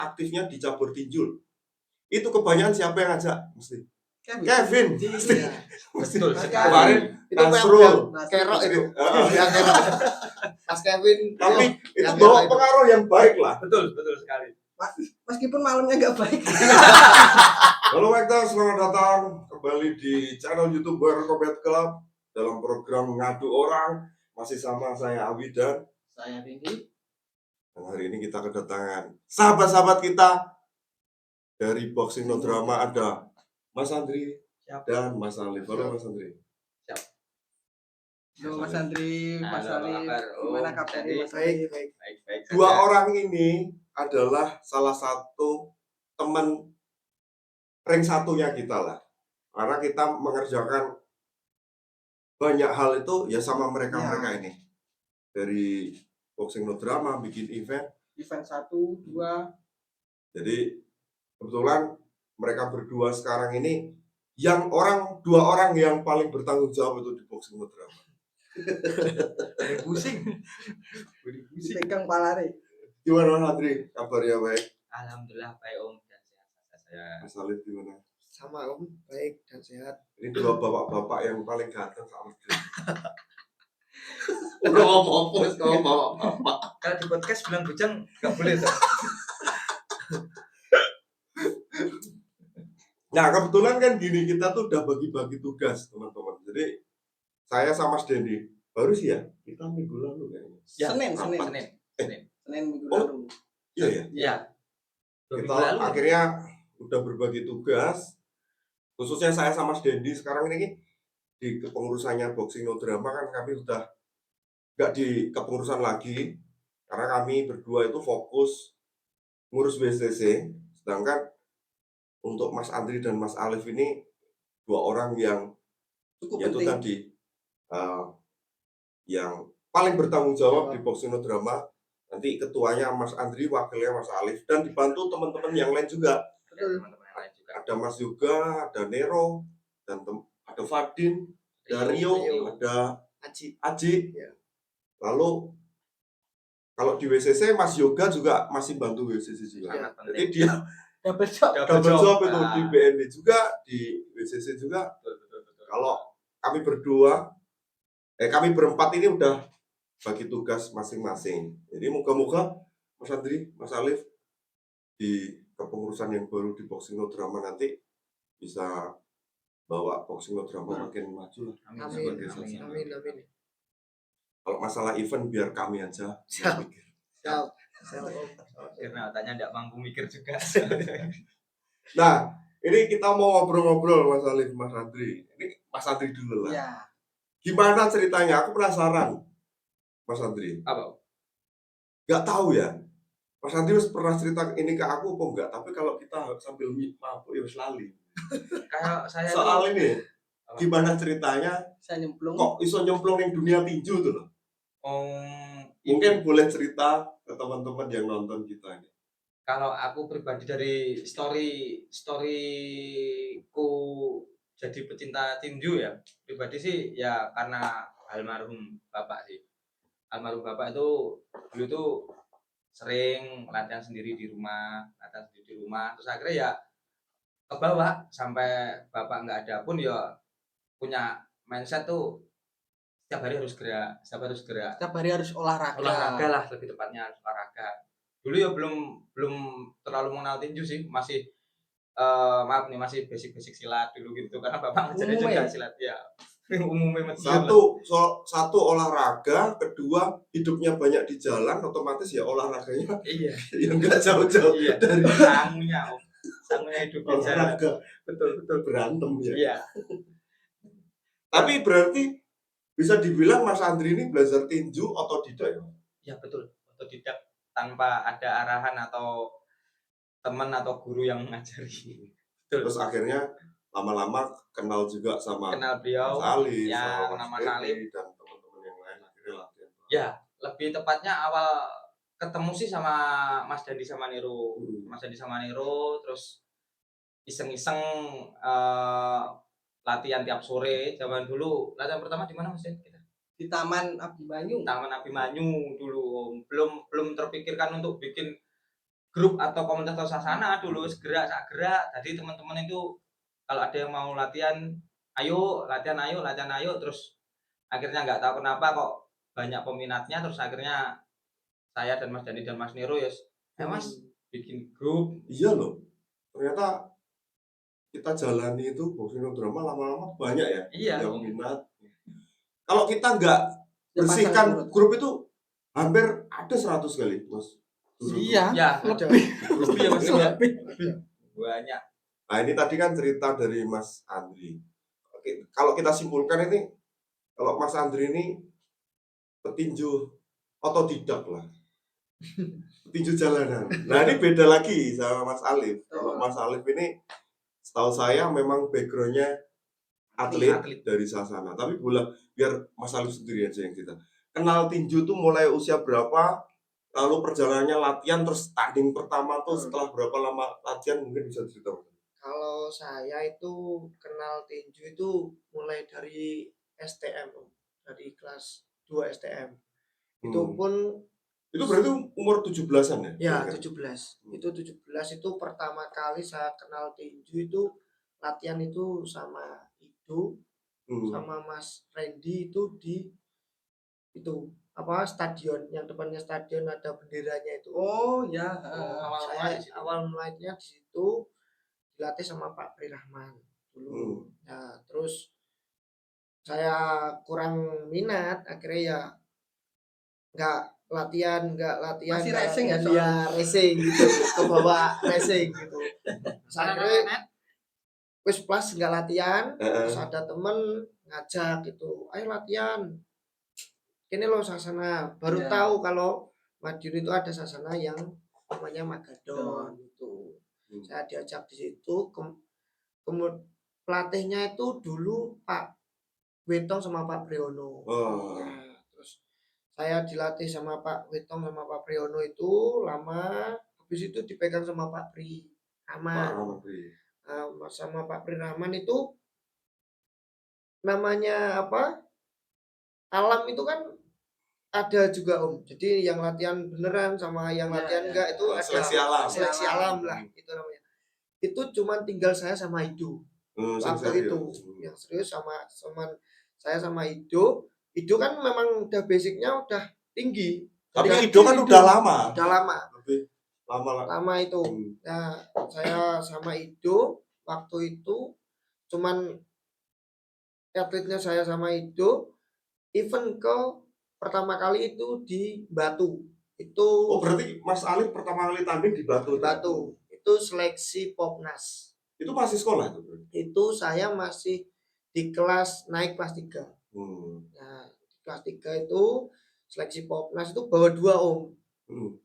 aktifnya di cabur tinju. Itu kebanyakan siapa yang ngajak? Mesti Kevin. Kevin. Mesti. Iya. Betul sekali. Kemarin Itu Nasrul. Kerok itu. Heeh. Yang Kerok. Mas Kevin. Tapi itu yang bawa itu. pengaruh yang baik lah. Betul sekali. Meskipun malamnya nggak baik. Halo Wekta, selamat datang kembali di channel YouTube Boer Combat Club dalam program Ngadu Orang. Masih sama saya Awi dan Saya Tinggi. Dan hari ini kita kedatangan sahabat-sahabat kita dari Boxing No Drama. Ada Mas Andri dan Mas Alif. Halo Mas Andri. Halo Mas Andri, Mas Alif. Gimana kabarnya Mas Alif? Baik. Dua orang ini adalah salah satu teman ring satunya kita lah. Karena kita mengerjakan banyak hal itu ya sama mereka-mereka ini. Dari Boxing No Drama bikin event 1, 2. Jadi kebetulan mereka berdua sekarang ini dua orang yang paling bertanggung jawab itu di Boxing No Drama. Pusing. Pegang palare. Gimana Mas Andri? Kabarnya baik? Alhamdulillah baik Om dan sehat saya. Mas Alif gimana? Sama Om, baik dan sehat. Ini dua bapak-bapak yang paling ganteng sama Mas. Ngomong apa? Kalau di podcast bilang bujang nggak boleh tuh. Nah kebetulan kan gini, kita tuh udah bagi-bagi tugas teman-teman. Jadi saya sama Mas Dendi baru sih ya, kita minggu lalu kayaknya. Ya, Senin. Senin Minggu Oh. lalu. Iya ya. Iya. Kita akhirnya udah berbagi tugas. Khususnya saya sama Mas Dendi sekarang ini di kepengurusannya Boxing No Drama kan kami udah nggak di kepengurusan lagi karena kami berdua itu fokus ngurus BCC, sedangkan untuk Mas Andri dan Mas Alif ini dua orang yang Cukup yaitu penting. tadi yang paling bertanggung jawab di Boxing No Drama. Nanti ketuanya Mas Andri, wakilnya Mas Alif, dan dibantu teman-teman yang lain juga. Teman-teman yang lain juga. Ada Mas Yoga, ada Nero, dan ada Fadin, ada Rio, ada Aji. Ya. Lalu kalau di WCC Mas Yoga juga masih bantu WCC juga. Sangat penting. Jadi dia Double job. double job itu Nah. di BND juga, di WCC juga. Betul. Kalau kami berdua, kami berempat ini udah bagi tugas masing-masing. Jadi moga-moga Mas Andri, Mas Alif di kepengurusan yang baru di Boxing No Drama nanti bisa bawa Boxing No Drama makin maju lah. Amin. Kalau masalah event biar kami aja. Siap. yang pikir. Siap Om. Karena otaknya nggak mampu mikir juga. Nah, ini kita mau ngobrol-ngobrol Mas Alif, Mas Andri. Ini Mas Andri dulu lah. Ya. Gimana ceritanya? Aku penasaran, Mas Andri. Apa? Gak tahu ya. Mas Andri pernah cerita ini ke aku apa enggak? Tapi kalau kita sambil mabuk ya lali. Kayak saya Soal ini, gimana ceritanya? Saya nyemplung. Kok iso nyemplung yang dunia tinju tuh loh? Mungkin Mungkin boleh cerita ke teman-teman yang nonton kita ini. kalau aku pribadi dari storyku jadi pecinta tinju ya, pribadi sih ya karena almarhum bapak sih. Almarhum bapak itu dulu tuh sering latihan sendiri di rumah, terus akhirnya ya kebawa sampai bapak nggak ada pun ya punya mindset tuh setiap hari harus gerak. Setiap hari harus olahraga lah, lebih tepatnya harus olahraga. Dulu ya belum terlalu mengenal tinju sih, masih masih basic silat dulu gitu karena bapak ngajarin juga silat ya. Umumnya Satu olahraga, kedua hidupnya banyak di jalan, otomatis ya olahraganya iya yang nggak jauh-jauh dari sangunya hidup di jalan. olahraga. Betul Berantem ya. iya. Tapi berarti bisa dibilang Mas Andri ini belajar tinju otodidak ya? Ya betul, otodidak tanpa ada arahan atau teman atau guru yang ngajari. Betul. Terus akhirnya lama-lama kenal juga sama Kenal beliau Mas Alif, yang sama nama Mas Alif Dendi, dan teman-teman yang lain akhirnya latihan. ya, lebih tepatnya awal ketemu sih sama Mas Dandi sama Nero. Terus iseng-iseng latihan tiap sore. Zaman dulu latihan pertama di mana Mas Den? Kita di Taman Abimanyu dulu. Belum terpikirkan untuk bikin grup atau komunitas atau sasana dulu gerak sak gerak. Jadi teman-teman itu kalau ada yang mau latihan ayo, latihan ayo, terus akhirnya nggak tahu kenapa kok banyak peminatnya, terus akhirnya saya dan Mas Dani dan Mas Nero ya Mas bikin grup. Iya loh, ternyata kita jalani itu boxing drama lama-lama banyak ya Iya. yang minat. Kalau kita nggak Ya, bersihkan pasar grup itu hampir ada 100 kali, Mas. Iya, Ya, lebih. lebih ya Mas ya. Lebih. Banyak. Nah ini tadi kan cerita dari Mas Andri. Oke, kalau kita simpulkan ini, kalau Mas Andri ini petinju otodidak lah, petinju jalanan. Nah ini beda lagi sama Mas Alif. Kalau Mas Alif ini, setahu saya memang backgroundnya atlet dari sasana. Tapi biar Mas Alif sendiri aja yang cerita. Kenal tinju tuh mulai usia berapa? Lalu perjalanannya latihan terus tanding pertama tuh setelah berapa lama latihan, mungkin bisa cerita. Kalau saya itu kenal tinju itu mulai dari STM, dari kelas 2 STM. Itu pun itu berarti umur 17-an ya? ya 17. Itu 17 itu pertama kali saya kenal tinju itu latihan itu sama Ido sama Mas Randy itu di itu apa stadion yang depannya stadion ada benderanya itu. Oh ya, Awal mulainya di situ dilatih sama Pak Pri Rahman dulu. Nah, terus saya kurang minat, akhirnya ya nggak latihan Masih racing ya, ya racing gitu, ke bawah racing gitu. Terus akhirnya wis plus nggak latihan, terus ada temen ngajak gitu, ayo latihan. Ini loh sasana, baru tahu kalau Madiun itu ada sasana yang namanya Magadon gitu. Saya diajak di situ, kemudian pelatihnya itu dulu Pak Wetong sama Pak Priyono. Nah, terus saya dilatih sama Pak Wetong sama Pak Priyono itu lama, habis itu dipegang sama Pak Pri Rahman. Sama Pak Pri Rahman itu namanya apa? Alam itu kan ada juga Om. Jadi yang latihan beneran sama yang latihan enggak itu ada seleksi alam lah itu namanya. Itu cuma tinggal saya sama Ido. Waktu itu yang serius sama saya sama Ido. Ido kan memang udah basicnya udah tinggi. Tapi Ido kan udah lama. Udah lama. Lebih lama. Lama itu. Nah, saya sama Ido waktu itu cuman atletnya saya sama Ido event ke pertama kali itu di Batu. Itu berarti Mas Alif pertama kali tanding di Batu. Batu. Itu seleksi Popnas. Itu masih sekolah itu? Itu saya masih di kelas naik kelas 3. Nah, di kelas 3 itu seleksi Popnas itu bawa 2 Om.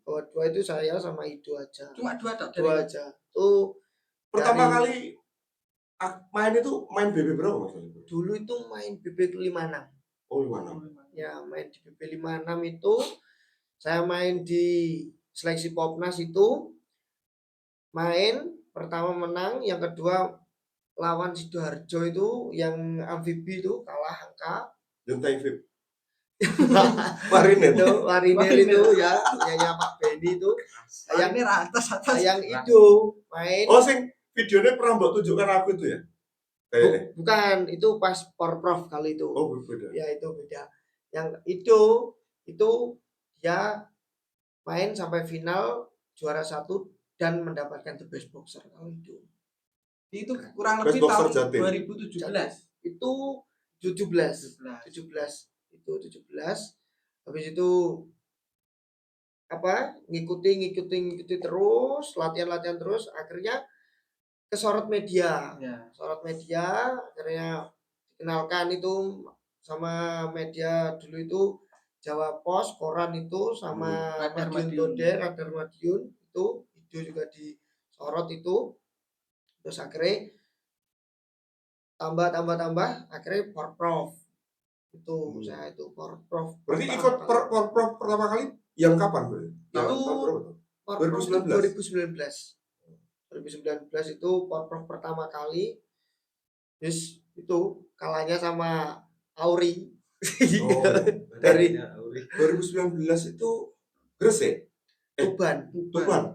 Bawa 2 itu saya sama Ido aja. Cuma 2 aja. Itu pertama kali main itu main BB berapa Mas? Dulu itu main BB 56. Oh, 56. Ya, main di BB 56 itu saya main di seleksi Popnas itu main pertama menang, yang kedua lawan Sidoarjo itu yang amfibi itu kalah angka. Juntai Vip. Marinir itu ya Pak Benny itu. Yang itu main. Oh, sing videonya pernah mbak tunjukkan aku itu ya? Bukan, itu pas Porprov kali itu. Oh, beda. Ya itu beda. Yang itu dia main sampai final juara 1 dan mendapatkan the best boxer kalau itu. Itu kurang lebih tahun 2017. Itu 17. Itu 17. Habis itu apa? Ngikuti terus, latihan terus, akhirnya kesorot media. Sorot media, akhirnya dikenalkan itu sama media dulu itu Jawa Pos, koran itu sama Madiun Today, Radar Madiun itu juga disorot itu. Terus akhirnya tambah akhirnya Porprov. Itu saya itu Porprov. Berarti ikut Porprov pertama kali yang kapan, Bro? Itu Porprov 2019 itu Porprov pertama kali. Terus itu kalahnya sama Auri. Dari 2019 itu Gresik. Tuban.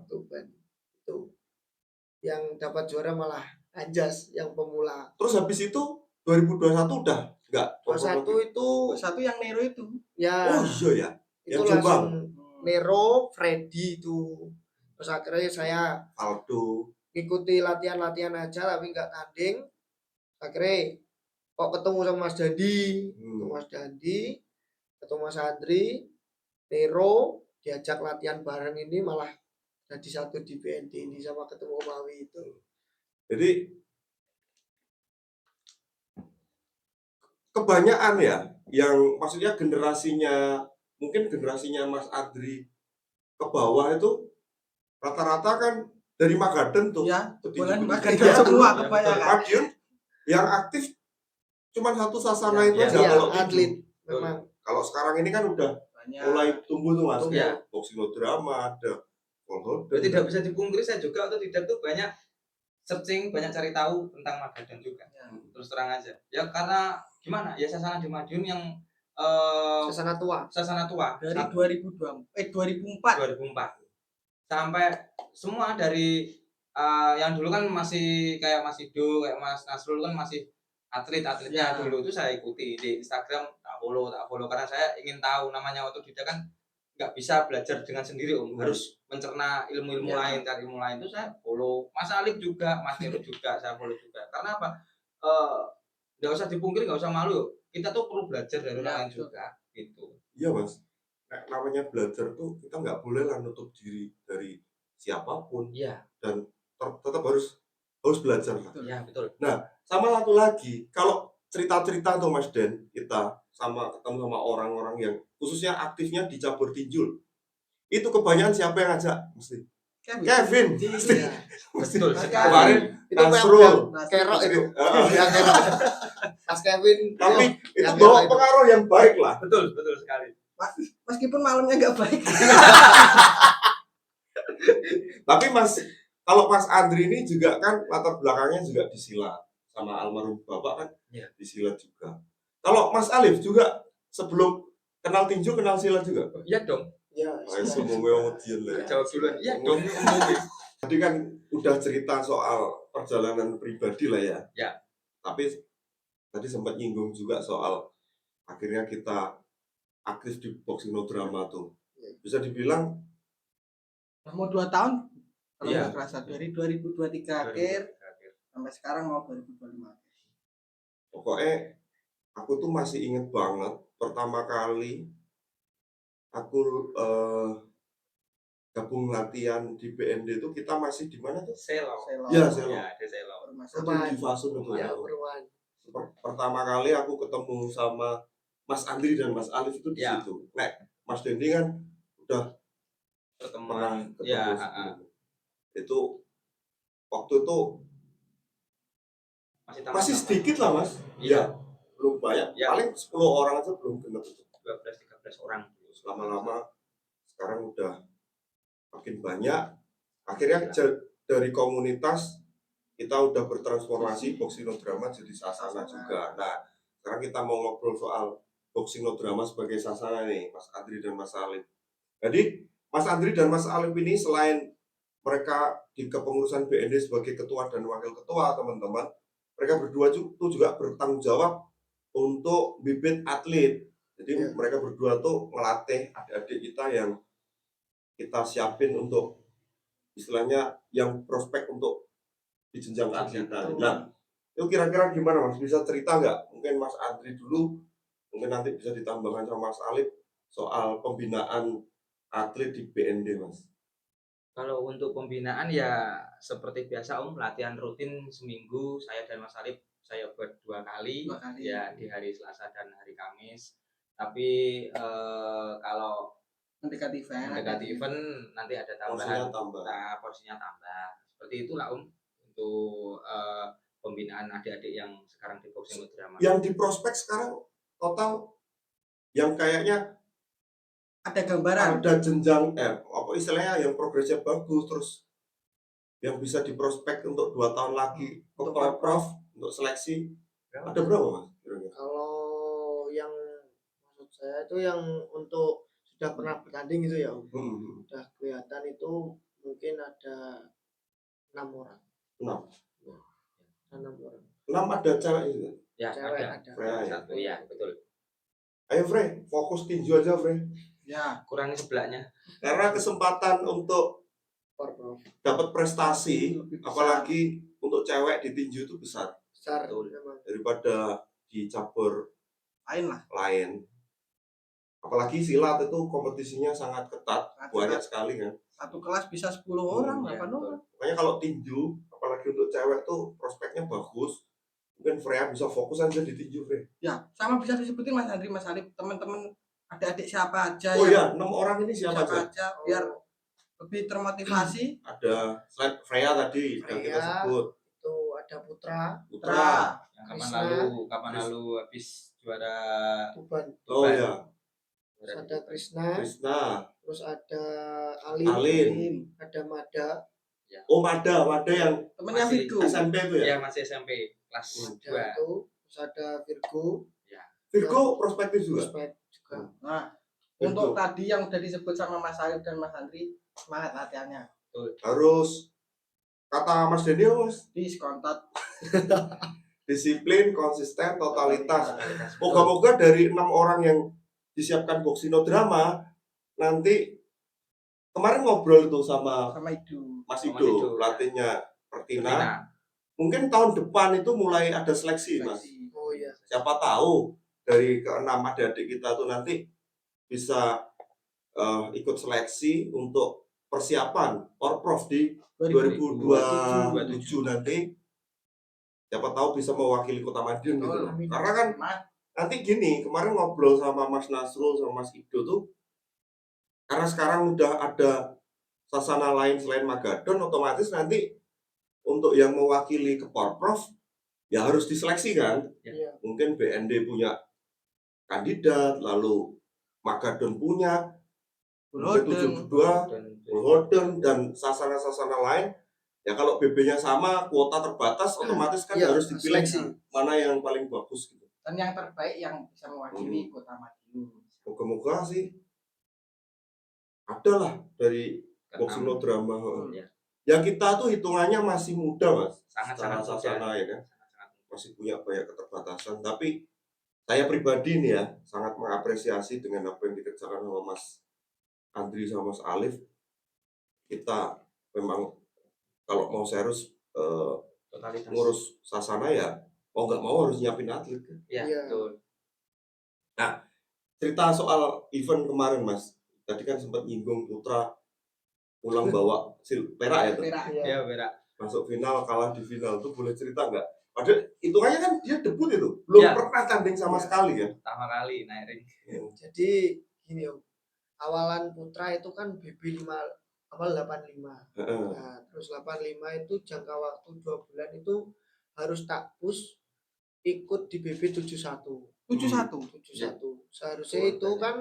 Tuban. Itu yang dapat juara malah Anjas yang pemula. Terus habis itu 2021 udah enggak? 21 itu Satu yang Nero itu. ya Oh iya ya. itu Yang langsung Jombang. Nero, Freddy itu. Terus akhirnya saya Aldo. ngikuti latihan-latihan aja tapi nggak tanding. Akhirnya kok ketemu sama Mas Dandi, ketemu Mas Dandi, ketemu Mas Andri, Nero, diajak latihan bareng ini malah jadi satu di BND ini sama ketemu Om Awi itu. Jadi kebanyakan ya yang maksudnya mungkin generasinya Mas Adri ke bawah itu rata-rata kan dari Magaden tuh. Ya, bulan Petinju-petinju. Magaden Iya, semua tuh. kebanyakan. Madiun yang aktif cuma satu Sasana itu aja Iya, kalau atlet tinju. memang Kalau sekarang ini kan udah Banyak. mulai tumbuh tuh Mas. Iya. Boxing-drama ada. Tidak bisa dipungkiri saya juga atau tidak tuh banyak searching, banyak cari tahu tentang Magadan juga. Ya. Terus terang aja. Ya karena gimana? Ya Sasana di Madiun yang Sasana tua. Sasana tua Dari 2004 sampai semua dari yang dulu kan masih kayak Mas Ido, kayak Mas Nasrul kan masih atletnya Ya. dulu itu saya ikuti di Instagram, tak follow karena saya ingin tahu namanya otodidak kan nggak bisa belajar dengan sendiri harus mencerna ilmu-ilmu Ya. lain, cari ilmu lain itu saya follow. Mas Alif juga, Mas Nero juga saya follow juga. Karena apa? Nggak usah dipungkiri, nggak usah malu. Kita tuh perlu belajar dari orang lain juga, gitu. Iya Mas. Nah, namanya belajar tuh kita nggak boleh lah nutup diri dari siapapun. Iya. Dan tetap harus belajar lah. Iya betul. Nah, sama satu lagi, kalau cerita-cerita tuh Mas Den, kita ketemu sama orang-orang yang khususnya aktifnya di cabur tinju, itu kebanyakan siapa yang ngajak? Mesti Kevin. Mesti. Iya. Betul Mas sekali. Kemarin Itu Nasrul. Kerok itu. Heeh. Ya, Kerok. Mas Kevin. Tapi itu yang bawa itu. pengaruh yang baik lah. Betul sekali. Meskipun malamnya nggak baik. Tapi kalau Mas Andri ini juga kan latar belakangnya juga di silat, sama almarhum Bapak kan di silat juga. Kalau Mas Alif juga sebelum kenal tinju kenal silat juga? Iya dong. Ya, Semuanya ngedian lah. Jawab duluan. Iya dong. Tadi kan udah cerita soal perjalanan pribadi lah ya. Ya. Tapi tadi sempat nyinggung juga soal akhirnya kita aktif di boxing no drama tuh. Bisa dibilang Mau 2 tahun kalau Iya. nggak kerasa dari 2023 akhir sampai sekarang mau 2025. pokoknya aku tuh masih inget banget pertama kali aku gabung latihan di BND itu kita masih di mana tuh? Selo. Iya, Selo. Ya, di Selo. Itu di Fasun itu Ya, ya. perumahan. Pertama kali aku ketemu sama Mas Andri dan Mas Alif itu di Ya. situ. Nah, Mas Dendi kan udah pernah Pertemuan. ketemu Ya, sebelumnya. Itu waktu itu masih sedikit lah Mas. Iya. Belum banyak. Ya. Paling 10 orang aja belum genap itu. 12-13 orang. Lama-lama sekarang udah makin banyak. Akhirnya dari komunitas kita udah bertransformasi boxing no drama jadi sasana juga. Nah, sekarang kita mau ngobrol soal boxing no drama sebagai sasana nih, Mas Andri dan Mas Alif. Jadi Mas Andri dan Mas Alif ini selain mereka di kepengurusan BND sebagai ketua dan wakil ketua, teman-teman, mereka berdua juga bertanggung jawab untuk bibit atlet. Jadi mereka berdua tuh melatih adik-adik kita yang kita siapin untuk istilahnya yang prospek untuk di jenjang atlet. Nah, itu kira-kira gimana Mas? Bisa cerita nggak? Mungkin Mas Andri dulu, mungkin nanti bisa ditambahkan sama Mas Alif soal pembinaan atlet di BND Mas. Kalau untuk pembinaan ya seperti biasa latihan rutin seminggu saya dan Mas Alif saya buat 2 kali. Ya di hari Selasa dan hari Kamis. Tapi kalau Mendekati event nanti ada tambahan, porsinya tambah. Seperti itulah untuk pembinaan adik-adik yang sekarang di boxing drama. Yang di prospek sekarang total yang kayaknya ada gambaran, ada jenjang apa istilahnya yang progresnya bagus, terus yang bisa di prospek untuk 2 tahun lagi ke prof untuk seleksi ada berapa Mas? Kalau yang maksud saya itu yang untuk udah pernah bertanding gitu ya. Hmm. Udah kelihatan itu mungkin ada 6 orang. 6. Ada 6 orang. 6 ada cewek itu. Ya, Cewek ada. ada. Freya ya. Satu ya, betul. Ayo Frey, fokus tinju aja Frey. Ya, Kurangi sebelahnya. Karena kesempatan untuk Porprov dapat prestasi, Lebih besar. apalagi untuk cewek di tinju itu besar besar Betul. memang. daripada di cabur lain lah. lain. Apalagi silat itu kompetisinya sangat ketat, Sangat banyak ketat. sekali kan. Satu kelas bisa 10 orang, Iya, 8 orang. Makanya kalau tinju, apalagi untuk cewek tuh prospeknya bagus. Mungkin Freya bisa fokus aja di tinju, Frey. Ya, sama bisa disebutin Mas Andri, Mas Arif, teman-teman adik-adik siapa aja Oh yang ya, 6 orang ini siapa aja? biar lebih termotivasi. Ada selain Freya tadi yang kita Freya. sebut, Itu ada Putra, Putra. Yang kapan Krishna. lalu habis juara Tuban, Oh Tuban. ya, terus ada Krishna, Krishna, terus ada Alin, Alin. ada Mada, Oh Mada yang Temennya Masih Vigo. SMP itu ya. ya masih SMP kelas ada 2. itu, terus ada Virgo, Virgo prospektif juga. prospek juga. Nah, Virgo. untuk tadi yang udah disebut sama Mas Arif dan Mas Andri, semangat latihannya. Harus kata Mas Denny, Mas, Diskontat. disiplin, konsisten, totalitas. Moga-moga dari 6 orang yang disiapkan Boxinodrama nanti kemarin ngobrol tuh sama sama Idu. Mas Sama Ido, Ido, pelatihnya Pertina. Pertina. Mungkin tahun depan itu mulai ada seleksi, Mas. Oh iya, Siapa tahu dari ke-6 adik-adik kita tuh nanti bisa ikut seleksi untuk persiapan Porprov di 2027 nanti. Siapa tahu bisa mewakili Kota Madiun gitu loh. Betul. Karena kan nanti gini, kemarin ngobrol sama Mas Nasrul sama Mas Ido tuh, karena sekarang udah ada sasana lain selain Magadon, otomatis nanti untuk yang mewakili ke Porprov ya harus diseleksi kan. iya. Mungkin BND punya kandidat, lalu Magadon punya, Bulhoden. 72, Bulhoden, dan sasana-sasana lain. Ya kalau BB-nya sama, kuota terbatas, otomatis kan Iya, harus dipilih seleksi. mana yang paling bagus gitu. Dan yang terbaik yang bisa mewakili Kota Madiun. Moga-moga sih ada lah dari Boxinodrama. Ya. Ya kita tuh hitungannya masih muda, Mas. Sangat-sangat Secara muda. sasana ya kan. Sangat-sangat Masih punya banyak keterbatasan. Tapi saya pribadi nih ya, sangat mengapresiasi dengan apa yang dikerjakan sama Mas Andri sama Mas Alif. Kita memang kalau mau serius totalitas. ngurus sasana ya, mau nggak mau harus nyiapin atlet kan. Ya, Iya. betul. Cerita soal event kemarin, Mas. Tadi kan sempat nyinggung Putra pulang bawa perak ya tuh. Perak. Iya. Ya, berak. Masuk final, kalah di final tuh, boleh cerita nggak? Padahal hitungannya kan dia debut itu, belum Ya. pernah tanding sama Ya. sekali kan. Pertama kali naik ring. Jadi gini Om, awalan Putra itu kan BB 5 awal 85. Heeh. Nah, terus 85 itu jangka waktu 2 bulan itu harus tak push ikut di BB 71. 71. 71. Seharusnya itu kan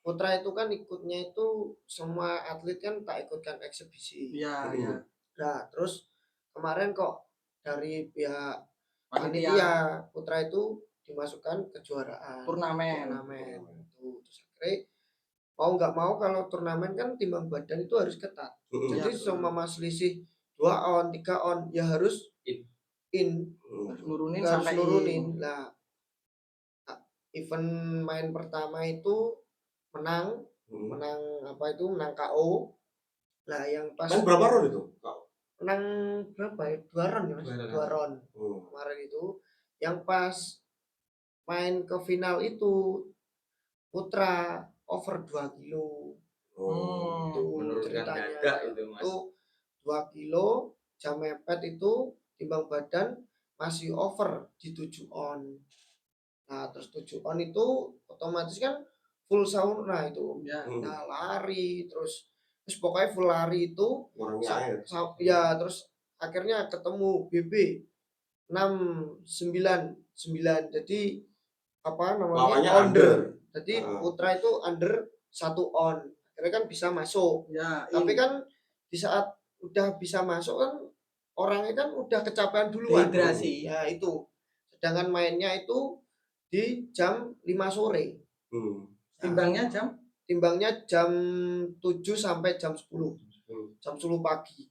Putra itu kan ikutnya itu semua atlet kan tak ikutkan eksebisi. Iya, iya. Nah, terus kemarin kok dari pihak Panitia panitia Putra itu dimasukkan kejuaraan turnamen. itu. Terus akhirnya mau nggak mau kalau turnamen kan timbang badan itu harus ketat. Heeh. Jadi seumpama selisih 2 on, 3 on ya harus in Harus nurunin harus sampai nurunin. Nah, event main pertama itu menang apa itu menang KO. Nah, yang pas Main berapa round itu? menang berapa ya? 2 round ya, Mas? 2 round. Kemarin itu yang pas main ke final itu Putra over 2 kilo. Itu Menurunkan ceritanya. dada itu, Mas. Itu 2 kilo jam mepet itu timbang badan masih over di 7 on. Nah, terus 7 on itu otomatis kan full sauna itu. Ya. Nah, lari terus pokoknya full lari itu Orangnya air. ya, terus akhirnya ketemu BB 699. Jadi apa namanya? Lawannya Under. under. Jadi Putra itu under 1 on. Akhirnya kan bisa masuk. Ya, Tapi kan di saat udah bisa masuk kan orangnya kan udah kecapean duluan. dehidrasi. Ya itu. Sedangkan mainnya itu di jam 5 sore. Timbangnya jam timbangnya jam 7 sampai jam 10. Jam 10 pagi.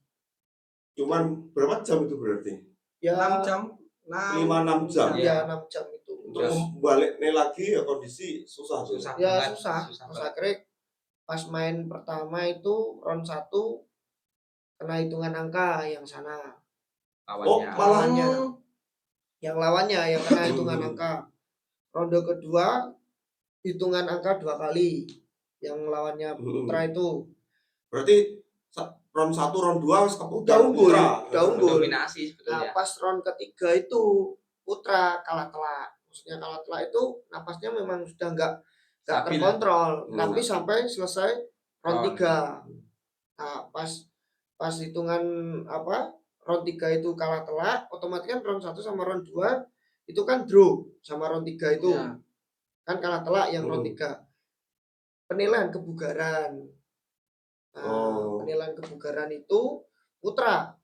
Cuman berapa jam itu berarti? Ya 6 jam. 5-6 jam. Ya 6 jam itu. Untuk baliknya lagi ya kondisi susah tuh. Susah Ya banget, susah. Terus banget. akhirnya pas main pertama itu round 1 kena hitungan angka yang sana. Oh, Lawannya. malah Yang lawannya yang kena hitungan angka. Ronde kedua hitungan angka 2 kali. Yang lawannya Putra itu. Berarti round 1, round 2 Udah keputar unggul. Putra. Udah unggul. Dominasi Nah, sebetulnya. pas round ketiga itu Putra kalah telak. Maksudnya kalah telak itu napasnya memang sudah nggak Stabil. terkontrol. Hmm. Tapi sampai selesai round 3. Nah, pas hitungan round 3 itu kalah telak, otomatis kan round 1 sama round 2 itu kan draw sama round 3 itu. Iya. Kan kalah telak yang round 3. Penilaian kebugaran. Nah, penilaian kebugaran itu Putra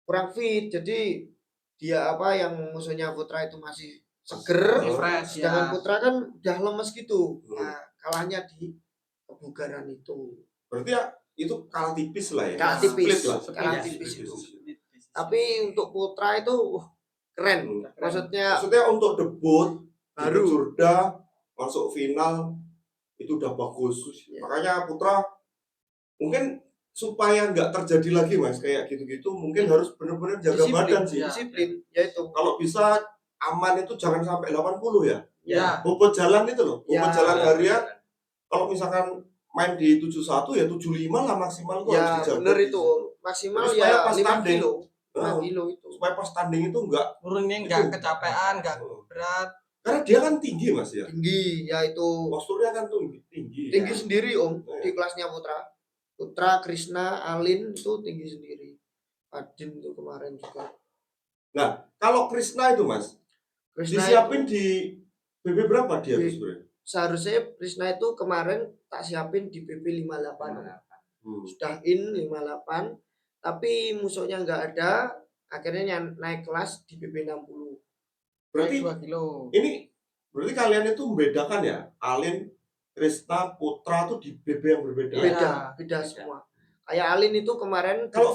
kurang fit, jadi dia yang musuhnya Putra itu masih seger, Fresh, sedangkan ya. Putra kan udah lemes gitu. Nah, kalahnya di kebugaran itu. Berarti ya itu kalah tipis lah ya. Kalah tipis, Split lah. kalah Ya, tipis split. itu. Tapi untuk Putra itu keren. Maksudnya untuk debut baru. di Jurda masuk final itu udah bagus. Ya. Makanya Putra mungkin supaya nggak terjadi lagi Mas kayak gitu-gitu mungkin harus benar-benar jaga Disiplin, badan sih. ya. disiplin, yaitu. Kalau bisa aman itu jangan sampai 80 ya. Ya. Bobot jalan itu loh. Bobot Ya. jalan harian kalau misalkan main di 71 ya 75 lah maksimal tuh harus Ya dijaga. bener itu maksimal Jadi supaya ya pas 5 tanding. kilo. 5 Nah, kilo itu. supaya pas tanding itu enggak Turunnya nggak kecapean, nggak berat. karena dia kan tinggi Mas ya. Tinggi, yaitu Posturnya kan tuh tinggi. tinggi Ya. sendiri Om Ya. di kelasnya Putra. Putra, Krishna, Alin itu tinggi sendiri. Adin tuh kemarin juga. Nah, kalau Krishna itu Mas, Krishna disiapin itu, di BB berapa dia Di- tuh sebenarnya? seharusnya Krishna itu kemarin tak siapin di BP 58. Sudah in 58, tapi musuhnya nggak ada, akhirnya naik kelas di BP 60. Berarti 2 kilo. ini berarti kalian itu membedakan ya, Alin, Krishna, Putra tuh di BB yang berbeda. Iya. Beda semua. Kayak Alin itu kemarin Kalau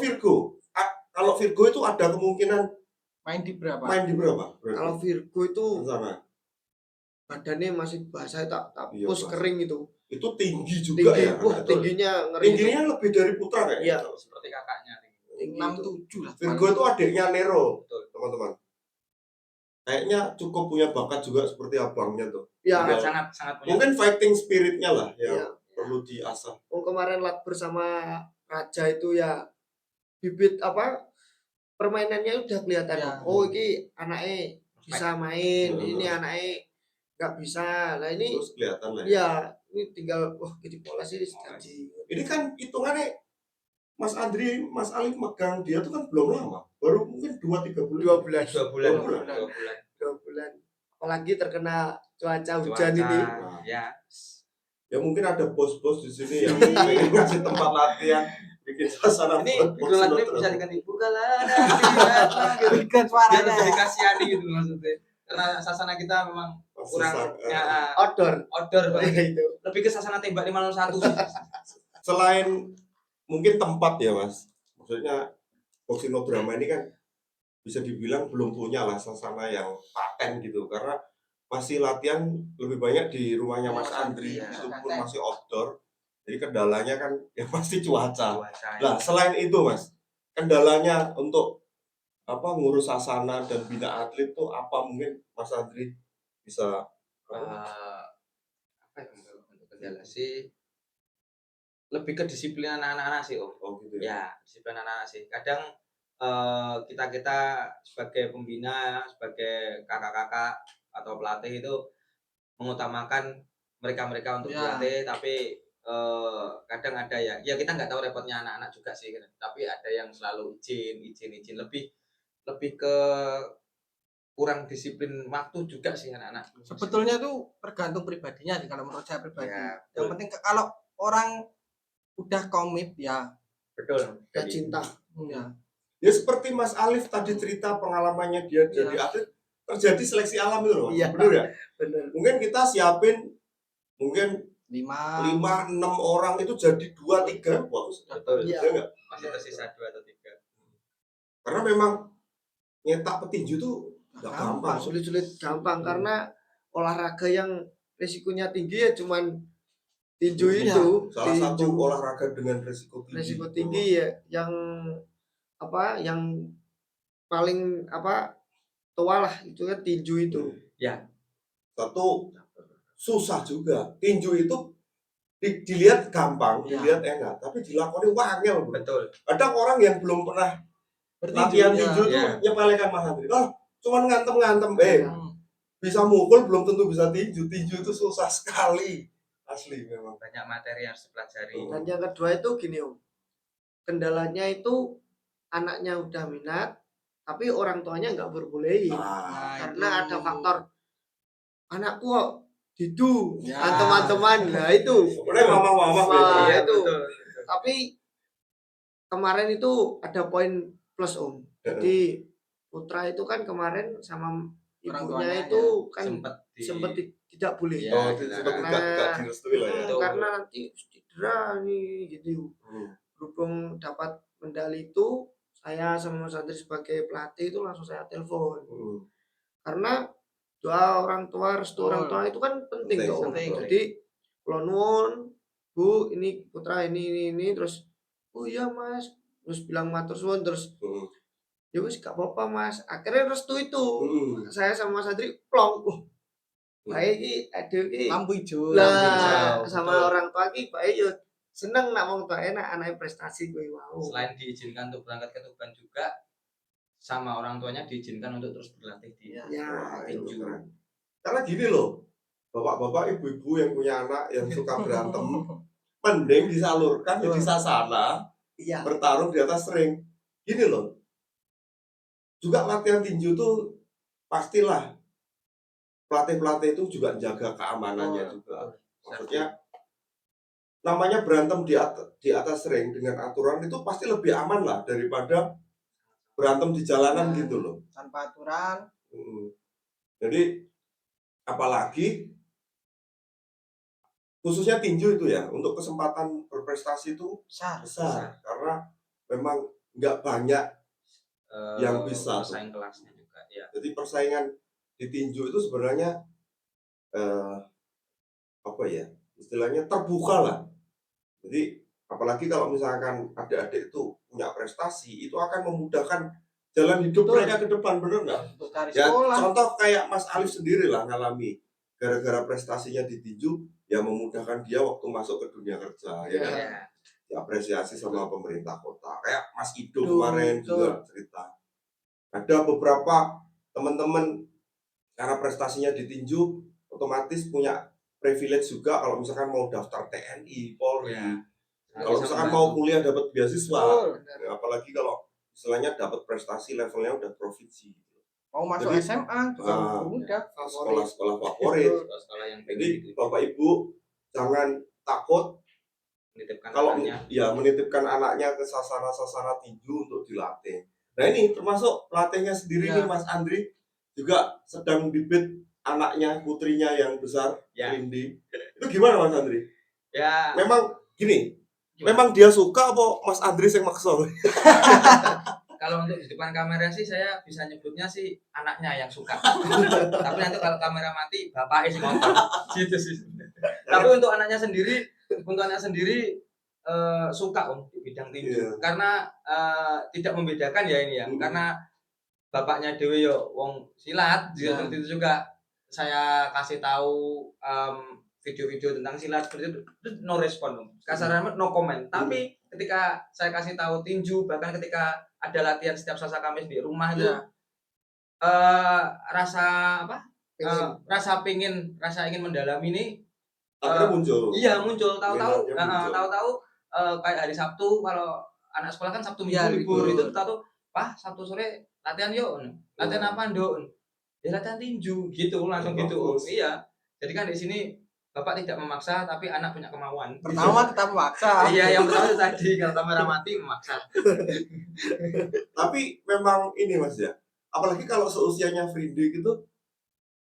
Virgo itu ada kemungkinan Main di berapa? main di berapa? Berarti? kalau Virgo itu Sana. badannya masih basah tak Iya, pus basah. kering itu. Itu tinggi juga Tinggi, ya. wah tingginya ngeri. Tingginya lebih dari Putra kayak Iya. gitu. Seperti kakaknya. Tinggi itu. 67 lah. Virgo itu adiknya Nero, Betul. teman-teman. Kayaknya cukup punya bakat juga seperti abangnya tuh. Ya, Tinggal- Sangat punya. Mungkin fighting spiritnya lah yang Iya. perlu diasah. Kemarin lat bersama Raja itu ya bibit permainannya udah kelihatan. Ya. Oh ini anaknya bisa main, Hmm. ini anaknya nggak bisa. Nah ini Terus kelihatan lah. ya ini tinggal jadi pola sih jadi. Ini kan hitungannya Mas Andri, Mas Alif megang dia tuh kan belum lama. Baru mungkin 2-3 bulan. 2 bulan. 2 bulan. 2 bulan. 2 bulan. 2 bulan. Apalagi terkena cuaca hujan Cuaca, ini. Ya. Ya mungkin ada bos-bos di sini yang pengen ngasih tempat latihan, bikin suasana Ini buat judul lagunya box bisa lo. diganti bukalah gitu. Berikan Biar suaranya. lebih dikasihani gitu maksudnya. Karena sasana kita memang kurang Outdoor. outdoor banget. Itu. Lebih ke sasana tembak 501 sih. Selain mungkin tempat ya Mas, maksudnya boxing no drama ini kan bisa dibilang belum punya lah suasana yang paten gitu karena masih latihan lebih banyak di rumahnya Mas Andri, Iya. itu pun masih outdoor. Jadi kendalanya kan ya pasti cuaca. Cuaca. Nah, selain itu Mas, kendalanya untuk ngurus sasana dan bina atlet tuh apa mungkin Mas Andri bisa Apa ya untuk kendala sih? Lebih ke disiplin anak-anak sih Om. gitu ya. Ya, disiplin anak-anak sih. Kadang kita sebagai pembina, sebagai kakak-kakak atau pelatih itu mengutamakan mereka untuk Ya. berlatih, tapi kadang ada ya kita nggak tahu repotnya anak-anak juga sih, tapi ada yang selalu izin lebih ke kurang disiplin waktu juga sih anak-anak. Sebetulnya tuh tergantung pribadinya sih kalau menurut saya pribadi. Ya, Yang penting kalau orang udah komit ya. betul. Ya cinta. Ya. Ya seperti Mas Alif tadi cerita pengalamannya dia jadi atlet, terjadi seleksi alam itu loh Mas. Iya. Bener ya? Bener. Mungkin kita siapin mungkin 5. 5-6 orang itu jadi 2-3 bagus. Betul. Iya Iya. enggak? Masih tersisa 2 atau 3. Karena memang nyetak petinju tuh enggak gampang. Sulit-sulit gampang karena olahraga yang risikonya tinggi ya cuman tinju Iya. itu. Salah satu Tinju. olahraga dengan risiko tinggi. Risiko tinggi ya yang paling tua lah itu kan tinju itu. Ya. Satu susah juga. Tinju itu dilihat gampang, Ya. dilihat enak, tapi dilakoni wangel, bro. Betul. Ada orang yang belum pernah latihan tinju tuh ya. nyepelekan Mas Andri. Cuman ngantem-ngantem, bisa mukul belum tentu bisa tinju. Tinju itu susah sekali. Asli memang. Banyak materi yang harus dipelajari. Dan yang kedua itu gini Om, kendalanya itu anaknya udah minat tapi orang tuanya nggak berbolehin karena ada faktor anakku kok didu Ya. teman-teman. Nah itu Sebenarnya mama-mama Wah, beda. Iya, itu. betul. tapi kemarin itu ada poin plus Om. Jadi Putra itu kan kemarin sama Orang ibunya tuanya itu kan Sempat tidak boleh. Iya. Oh, itu sempat enggak direstui lah ya. Betul. Karena nanti cedera nih gitu. Berhubung dapat medali itu, saya sama Mas Andri sebagai pelatih itu langsung saya telepon. Karena doa orang tua, restu orang tua itu kan penting Penting, tuh. Om. penting. Jadi kalau nuwun, Bu, ini Putra ini terus oh iya Mas, terus bilang matur suwun terus ya wis gak apa-apa Mas. Akhirnya restu itu. Saya sama Mas Andri plong. Baik iki aduh iki Lampu hijau. lah hijau, sama betul. orang tua iki baik yo seneng nak wong tua enak anaknya prestasi gue mau. Selain diizinkan untuk berangkat ke Tuban juga, sama orang tuanya diizinkan untuk terus berlatih di Ya, Wah, itu tinju. keren. Karena gini loh, bapak-bapak, ibu-ibu yang punya anak yang suka berantem, mending disalurkan di sasana, Iya. bertarung di atas ring. Gini loh, juga latihan tinju tuh pastilah pelatih-pelatih itu juga jaga keamanannya juga. Maksudnya namanya berantem di atas ring dengan aturan itu pasti lebih aman lah daripada berantem di jalanan gitu loh. Tanpa aturan. Jadi apalagi khususnya tinju itu ya, untuk kesempatan berprestasi itu besar. Karena memang nggak banyak yang bisa bersaing kelasnya juga ya. Jadi persaingan di tinju itu sebenarnya istilahnya terbuka lah. Jadi apalagi kalau misalkan adik-adik itu punya prestasi, itu akan memudahkan jalan hidup mereka ke depan, bener nggak? Untuk cari Ya, sekolah. contoh kayak Mas Alif sendiri lah ngalami gara-gara prestasinya di tinju, ya memudahkan dia waktu masuk ke dunia kerja, ya kan? Ya. Diapresiasi sama pemerintah kota. Kayak Mas Ido Betul, kemarin juga cerita. Ada beberapa teman-teman karena prestasinya di tinju, otomatis punya privilege juga kalau misalkan mau daftar TNI, Polri. Ya. Kalau Bisa misalkan membantu. mau kuliah dapat beasiswa, Betul. ya, apalagi kalau istilahnya dapat prestasi levelnya udah provinsi. Mau masuk Jadi, SMA juga mudah. Sekolah-sekolah favorit. Sekolah yang Jadi pengen Bapak Ibu jangan takut menitipkan kalau anaknya. ya menitipkan anaknya ke sasana-sasana tinju untuk dilatih. Nah ini termasuk pelatihnya sendiri Ya. nih Mas Andri juga sedang bibit anaknya, putrinya yang besar, Ya. Indi. Itu gimana Mas Andri? Ya, Memang gini, memang dia suka apa Mas Andri yang maksa? kalau untuk di depan kamera sih saya bisa nyebutnya sih anaknya yang suka. Tapi nanti kalau kamera mati bapaknya sih nonton. Gitu sih. Tapi untuk anaknya sendiri suka di bidang tinju. Iya. Karena tidak membedakan ya ini ya. Karena bapaknya Dewi yo wong silat, juga seperti itu juga. Saya kasih tahu video-video tentang silat seperti itu no respon, kasarnya no comment. Tapi ketika saya kasih tahu tinju, bahkan ketika ada latihan setiap Selasa Kamis di rumah itu rasa rasa ingin mendalami ini Akhirnya muncul. Iya muncul, tahu-tahu Minatnya muncul. kayak hari Sabtu kalau anak sekolah kan Sabtu Minggu libur itu tahu Pak Sabtu sore latihan yuk. Latihan apa Nduk? Ya latihan tinju gitu langsung gitu. Iya. Jadi kan di sini Bapak tidak memaksa tapi anak punya kemauan. Pertama tetap memaksa. Iya, yang pertama itu tadi kalau kamera mati memaksa. Tapi memang ini Mas ya, apalagi kalau seusianya Fridi gitu,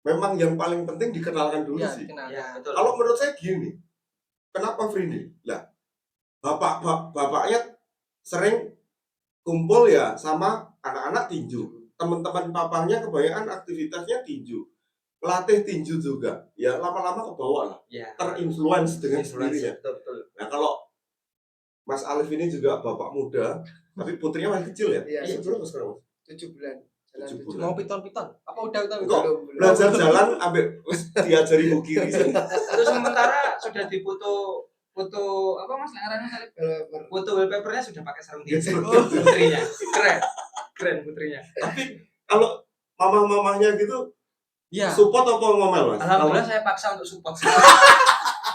memang yang paling penting dikenalkan dulu Ya, sih. dikenalkan. Ya, betul. Kalau menurut saya gini, kenapa free day? Lah, bapaknya sering kumpul ya sama anak-anak tinju. Teman-teman papanya kebanyakan aktivitasnya tinju. Pelatih tinju juga. Ya lama-lama ke bawah lah. Ya. Terinfluence dengan sendirinya. Betul. Nah kalau Mas Alif ini juga bapak muda, tapi putrinya masih kecil ya? Iya, Berapa sekarang? 7 bulan. Jalan 7 7 bulan. mau piton-piton. Apa udah Kok belajar jalan ambil diajari bu kiri sih. Terus sementara sudah foto apa Mas ngarannya kali? Foto wallpapernya sudah pakai sarung tinju. Putrinya. Keren putrinya. Tapi kalau mamah-mamahnya gitu Iya. support apa ngomel Mas? Alhamdulillah saya paksa untuk support.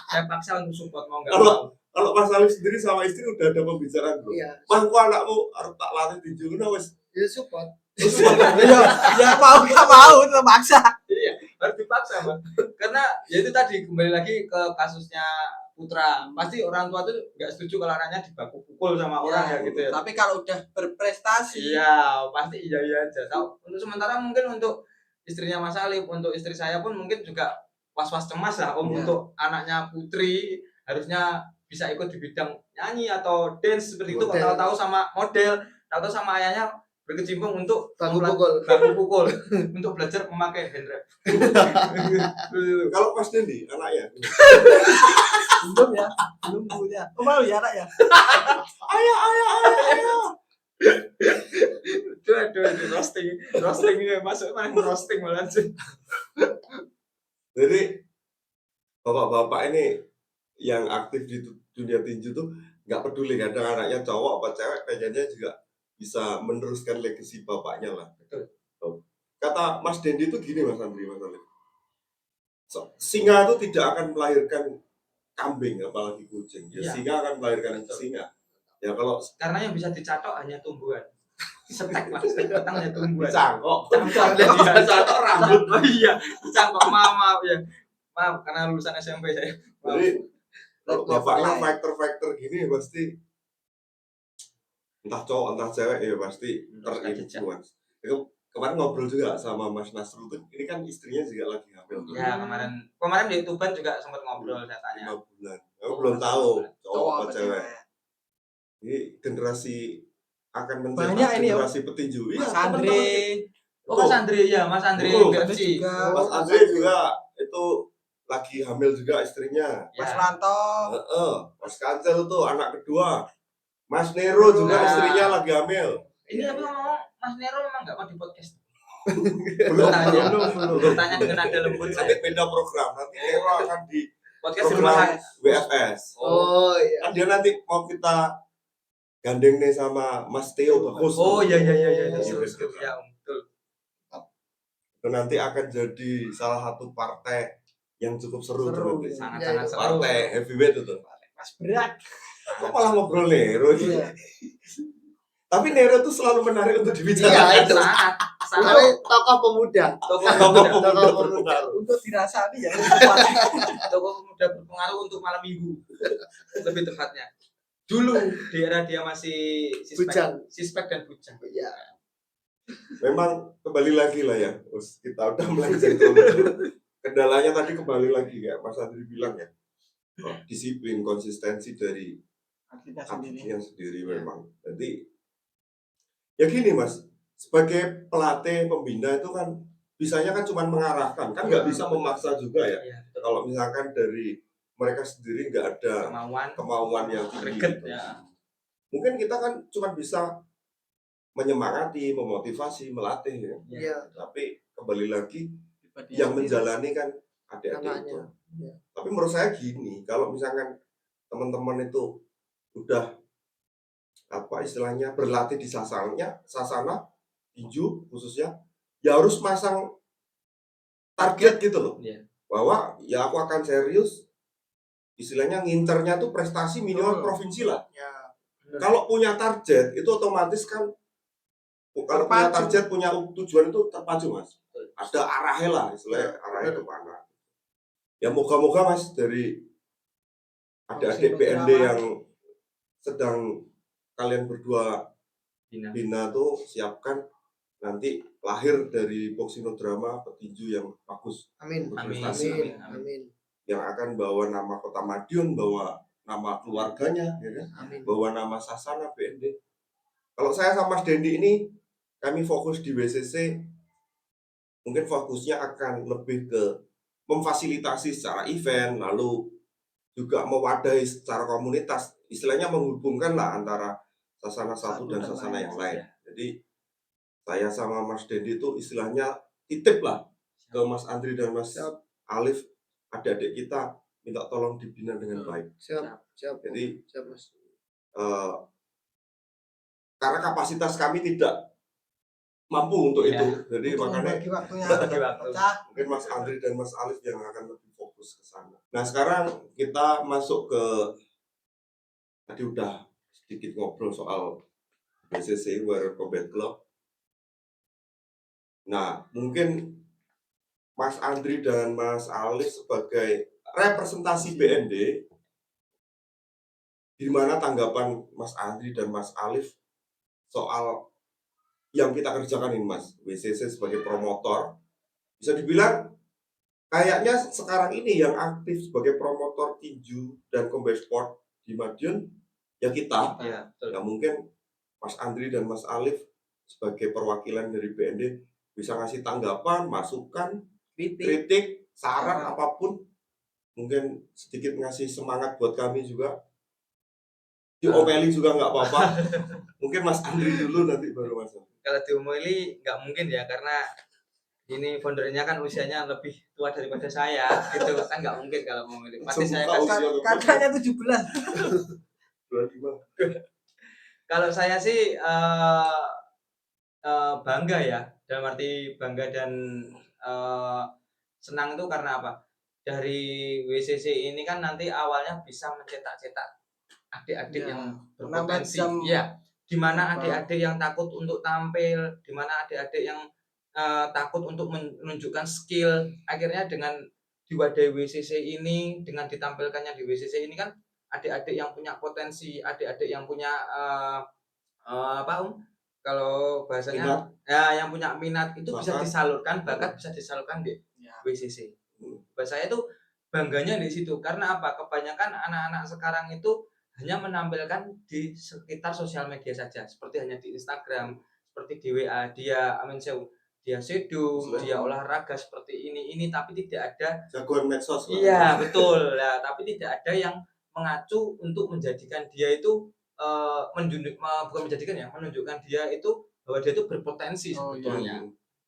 Saya paksa untuk support mau enggak Kalau- mau. Kalau Mas Alif sendiri sama istri udah ada pembicaraan belum? Iya. Wah, kok anakmu harus tak latih tinju kan wes. Ya support. Ya mau nggak mau terpaksa. Iya, harus dipaksa, Mas. Karena ya itu tadi kembali lagi ke kasusnya Putra. Pasti orang tua tuh nggak setuju kalau anaknya dibaku pukul sama orang ya gitu ya. Tapi kalau udah berprestasi, Iya, pasti iya aja. Tahu untuk sementara mungkin untuk istrinya Mas Alif, untuk istri saya pun mungkin juga was-was cemas lah Om Iya. untuk anaknya Putri harusnya bisa ikut di bidang nyanyi atau dance seperti itu. Model. Tahu-tahu sama model, tahu-tahu sama ayahnya berkecimpung untuk baku mempelajari- pukul. baku pukul untuk belajar memakai hand wrap. Kalau Mas Dendi anaknya, Belum ya, belum punya. Oh, mau ya anak ya. ayah. Aduh, roasting ini masuk main roasting malah sih. Jadi bapak-bapak ini yang aktif di dunia tinju tuh nggak peduli kadang anaknya cowok apa cewek, pengennya juga bisa meneruskan legasi bapaknya lah. Betul. Kata Mas Dendi itu gini Mas Andri, Mas Alif. Singa itu tidak akan melahirkan kambing apalagi kucing. Ya, Iya. singa akan melahirkan Betul. singa. Ya kalau Karena yang bisa dicatok hanya tumbuhan. Setek Mas, batang hanya tumbuhan. cangkok, Cangkok cangkok rambut. Oh iya, cangkok maaf ya. Maaf karena lulusan SMP saya. Maaf. Jadi kalau Level bapaknya lain. faktor-faktor gini pasti entah cowok entah cewek ya pasti Meneruskan jejak. terinfluence. Itu kemarin ngobrol juga sama Mas Nasrul tuh, ini kan istrinya juga lagi hamil tuh, Ya kemarin di YouTuber juga sempat ngobrol saya tanya. 5 bulan. Aku belum tahu cowok Cowok apa apa cewek. cewek? Ini generasi akan mencetak Banyak ini ya, generasi petinju. Iya, Mas teman-teman. Andre, Oh Mas Andre ya, Mas Andre Oh, UFC. juga. Mas Andre juga itu lagi hamil juga istrinya. Mas Ya. Ranto. Mas Kancel tuh anak kedua. Mas Nero juga Nah. istrinya lagi hamil. Ini tapi ngomong Mas Nero memang nggak mau di podcast. Belum, Bertanya, belum. bertanya dengan nada lembut Nanti saya. beda program. Nanti Nero akan di Podcast di rumah program saya. WFS. Oh iya. Kan dia nanti mau kita gandeng nih sama Mas Theo Bagus. Oh iya. Gitu. Betul. Ya, betul. Itu nanti akan jadi salah satu partai yang cukup seru, tuh Seru. nanti. Sangat-sangat Iya, seru. Partai heavyweight itu. Mas berat. Kok malah ngobrol Nero ini? Iya. Tapi Nero tuh selalu menarik untuk Iya, dibicarakan. itu. Sangat. Tapi tokoh pemuda. Tokoh Tokoh pemuda. pemuda berpengaruh. Untuk dirasani ya. Tokoh pemuda berpengaruh untuk malam minggu. Lebih tepatnya. Dulu di era dia masih Bujang. sispek dan bujang. Iya. Memang kembali lagi lah ya. Terus kita udah melenceng terlalu. Kendalanya tadi kembali lagi kayak Mas Andri bilang ya. Disiplin, konsistensi dari Atletnya sendiri. atletnya sendiri memang. Jadi ya gini Mas, sebagai pelatih pembina itu kan bisanya kan cuma mengarahkan, kan nggak bisa memaksa juga ya. Iya, betul. Kalau misalkan dari mereka sendiri nggak ada kemauan yang tinggi. greget gitu. ya. Mungkin kita kan cuma bisa menyemangati, memotivasi, melatih ya. Iya. Tapi kembali lagi Pribadi yang sendiri. menjalani kan adik-adik Anaknya. itu. Iya. Tapi menurut saya gini, kalau misalkan teman-teman itu udah apa istilahnya berlatih di sasana tinju khususnya, ya harus masang target gitu loh. Iya. Bahwa ya aku akan serius, istilahnya ngincernya tuh prestasi minimal Betul. provinsi lah. Ya. Kalau punya target itu otomatis kan kalau punya Terpacu. target, punya tujuan itu terpacu Mas. Betul. Ada arahnya lah, istilahnya Ya, arahnya betul. kemana. Ya moga-moga Mas dari adik-adik Boxing BND drama. yang sedang kalian berdua Bina. bina tuh siapkan nanti lahir dari boxing drama petinju yang bagus. Amin. Amin. Prestasi. Amin. Amin. Amin. yang akan bawa nama Kota Madiun, bawa nama keluarganya, ya kan? Amin. Bawa nama Sasana BND. Kalau saya sama Mas Dendi ini, kami fokus di WCC, mungkin fokusnya akan lebih ke memfasilitasi secara event, lalu juga mewadahi secara komunitas, istilahnya menghubungkan lah antara Sasana satu dan Sasana yang lain. Jadi saya sama Mas Dendi itu istilahnya titip lah ke Mas Andri dan Mas Alif, adik-adik kita, minta tolong dibina dengan baik. Siap. Jadi Siap, Mas. karena kapasitas kami tidak mampu untuk itu, jadi Untuk makanya membagi waktunya Bagi waktu. pecah. mungkin Mas Andri dan Mas Alif yang akan lebih fokus ke sana. Nah sekarang kita masuk ke, tadi udah sedikit ngobrol soal WCC, Warrior Combat Club. Nah mungkin Mas Andri dan Mas Alif sebagai representasi BND, gimana tanggapan Mas Andri dan Mas Alif soal yang kita kerjakan ini Mas, WCC sebagai promotor? Bisa dibilang kayaknya sekarang ini yang aktif sebagai promotor tinju dan combat sport di Madiun ya kita. Iya, betul. Ya mungkin Mas Andri dan Mas Alif sebagai perwakilan dari BND bisa ngasih tanggapan, masukan, kritik, saran apapun. Mungkin sedikit ngasih semangat buat kami juga. Diomeli juga nggak apa-apa. Mungkin Mas Andri dulu, nanti baru Mas Alif. Kalau diomeli nggak mungkin ya, karena ini foundernya kan usianya lebih tua daripada saya, gitu kan nggak mungkin kalau mau milih. Pasti saya Semua kan, usia Katanya 17. 25. kalau saya sih bangga ya, dalam arti bangga dan senang itu karena apa? Dari WCC ini kan nanti awalnya bisa mencetak-cetak adik-adik Ya, yang menambah berpotensi, jam ya, di mana apa? adik-adik yang takut untuk tampil, di mana adik-adik yang takut untuk menunjukkan skill, akhirnya dengan diwadahi WCC ini, dengan ditampilkannya di WCC ini kan adik-adik yang punya potensi, adik-adik yang punya kalau bahasanya ya yang punya minat itu bisa Bakat. disalurkan, bakat bisa disalurkan di Ya. WCC. Buat saya itu bangganya di situ, karena apa? Kebanyakan anak-anak sekarang itu hanya menampilkan di sekitar sosial media saja, seperti hanya di Instagram, seperti di WA, dia seduh, dia olahraga seperti ini, tapi tidak ada Jagoan medsos lah. Iya, betul. Nah, tapi tidak ada yang mengacu untuk menjadikan dia itu bukan menjadikan ya, menunjukkan dia itu bahwa dia itu berpotensi Oh, sebetulnya.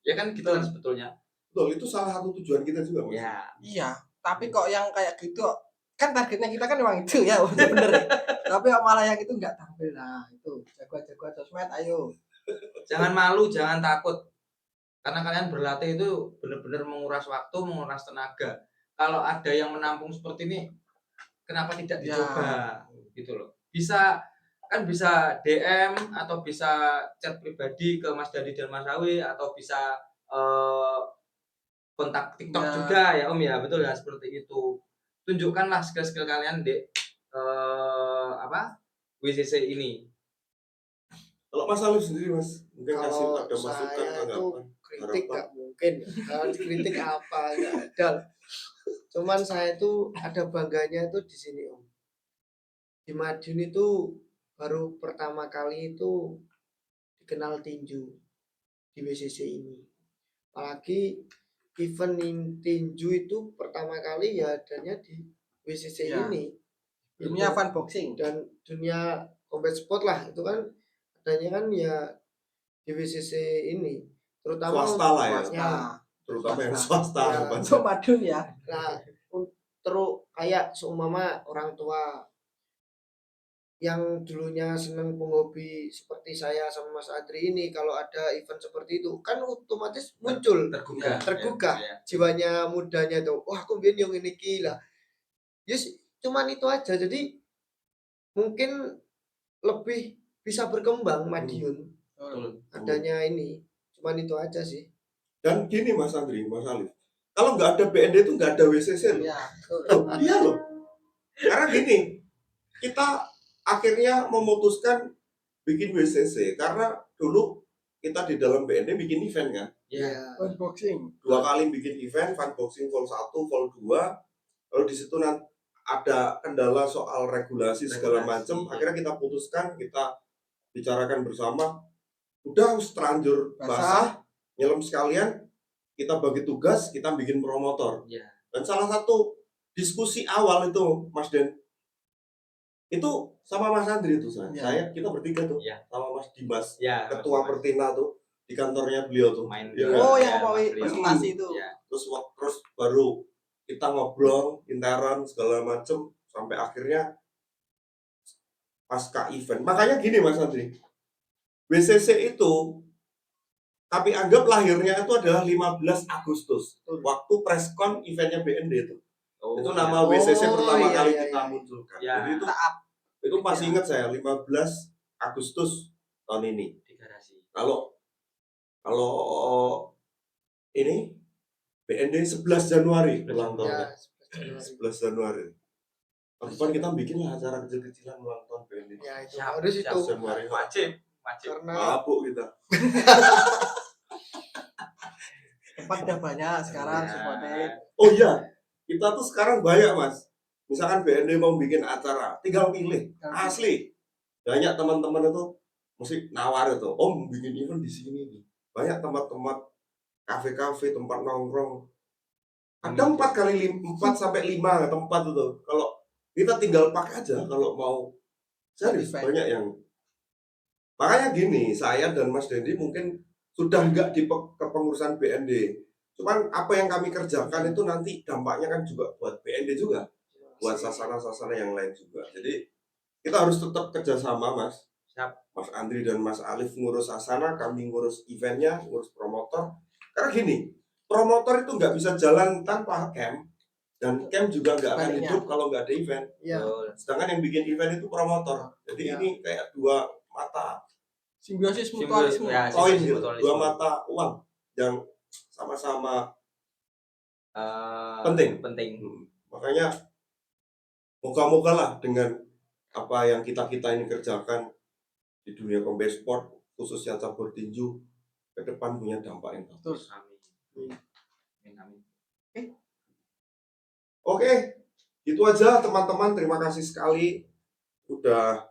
Ya kan gitu kan sebetulnya. Betul, itu salah satu tujuan kita juga Mas. Ya. Iya, tapi kok yang kayak gitu kan targetnya kita kan memang itu ya, bener ya. Tapi kok malah yang itu nggak tampil. Nah, itu jagoan-jagoan sosmed ayo. Jangan malu, jangan takut. Karena kalian berlatih itu benar-benar menguras waktu, menguras tenaga. Kalau ada yang menampung seperti ini, kenapa tidak dicoba? Gitu loh. Bisa DM atau bisa chat pribadi ke Mas Dadi dan Mas Awi, atau bisa kontak TikTok juga ya Om ya, betul ya, seperti itu. Tunjukkanlah skill-skill kalian di WCC ini. Kalau Mas Alif sendiri Mas, mungkin kasih Kalau ada masukan, saya itu tanggapan, kritik harapan. nggak mungkin. Kalau kritik apa nggak ada. Cuman saya itu ada bangganya itu di sini Om. Di Madiun itu baru pertama kali itu dikenal tinju di WCC ini. Apalagi event tinju itu pertama kali ya adanya di WCC Ya. ini. Dunia Itu. fun boxing Dan dunia combat sport lah itu kan adanya kan ya di WCC ini, terutama Swasta lah ya. swasta. Terutama yang swasta. Ya. untuk Madiun ya. Nah, terus kayak seumpama orang tua yang dulunya seneng penghobi seperti saya sama Mas Adri ini, kalau ada event seperti itu kan otomatis muncul tergugah Ya. jiwanya mudanya tuh, wah aku biar yang ini gila. Yes, cuman itu aja, jadi mungkin lebih bisa berkembang Madiun adanya ini, cuman itu aja sih. Dan gini Mas Andri, Mas Alif, kalau nggak ada BND itu nggak ada WCC loh. Iya. Iya loh. Karena gini, kita akhirnya memutuskan bikin WCC karena dulu kita di dalam BND bikin event kan. Iya. Fun boxing. 2 kali bikin event, Fun Boxing Vol 1, Vol 2. Lalu di situ nanti ada kendala soal regulasi segala Regulasi, macam, iya. akhirnya kita putuskan, kita bicarakan bersama, udah harus terlanjur basah, nyelam sekalian, kita bagi tugas, kita bikin promotor. Iya. Dan salah satu diskusi awal itu Mas Den, itu sama Mas Andri itu saya kita bertiga tuh, Iya. sama Mas Dimas, Ya, ketua Mas. Pertina tuh di kantornya beliau tuh. Main Ya, Oh, ya, yang mau Mas Beliau. presentasi itu. Iya. terus baru kita ngobrol intern segala macem sampai akhirnya pasca event. Makanya gini Mas Andri, BCC itu tapi anggap lahirnya itu adalah 15 Agustus, waktu preskon eventnya BND itu. Oh, Itu iya. nama BCC Oh, pertama iya, kali iya, kita iya. munculkan. Ya. Jadi Taap. itu masih Iya. ingat saya 15 Agustus tahun ini. Di garasi. Kalau ini BND 11 Januari ulang Ya, tahunnya. 11 Januari. Tahun depan kita bikin lah acara kecil-kecilan ulang tahun BND. ya itu Siap, harus siap. itu Januari Wajib. karena mabuk kita. Tempat udah banyak sekarang Iya. supportnya. Oh iya, kita tuh sekarang banyak Mas. Misalkan BND mau bikin acara, tinggal pilih. Asli. Banyak teman-teman itu mesti nawar itu. Om bikin event di sini nih. Banyak tempat-tempat kafe-kafe, tempat nongkrong. Ada 4 sampai 5 tempat itu. Kalau kita tinggal pakai aja kalau mau. Serius Event. banyak yang. Makanya gini, saya dan Mas Dendi mungkin sudah nggak di kepengurusan BND. Cuman apa yang kami kerjakan itu nanti dampaknya kan juga buat BND juga. Buat sasana-sasana yang lain juga. Jadi kita harus tetap kerjasama Mas. Siap. Mas Andri dan Mas Alif ngurus sasana, kami ngurus eventnya, ngurus promotor. Karena gini, promotor itu nggak bisa jalan tanpa camp. Dan camp juga nggak akan Sebaliknya. hidup kalau nggak ada event. ya Betul. Sedangkan yang bikin event itu promotor. Jadi Ya. ini kayak dua mata Simbiosis Simbiosis, mutualisme. ya. koin Simbiosis gitu, mutualisme. dua mata uang yang sama-sama Penting. makanya moga-moga lah dengan apa yang kita ini kerjakan di dunia combat sport khususnya cabur tinju ke depan punya dampak yang bagus. Terus Amin. Oke, itu aja teman-teman, terima kasih sekali udah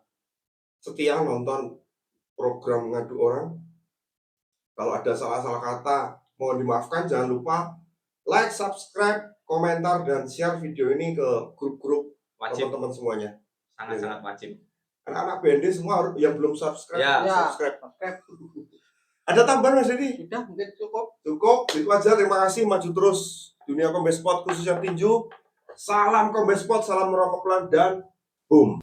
setia nonton program ngadu orang. Kalau ada salah-salah kata mohon dimaafkan, jangan lupa like, subscribe, komentar, dan share video ini ke grup-grup Wajib. teman-teman semuanya. Sangat-sangat wajib. Anak-anak BND semua harus yang belum subscribe, Ya. subscribe. Ada tambahan Mas Dedi? sudah mungkin cukup. Cukup, itu aja. Terima kasih, maju terus dunia combat sport khususnya tinju. Salam combat sport, salam merokok pelan dan boom.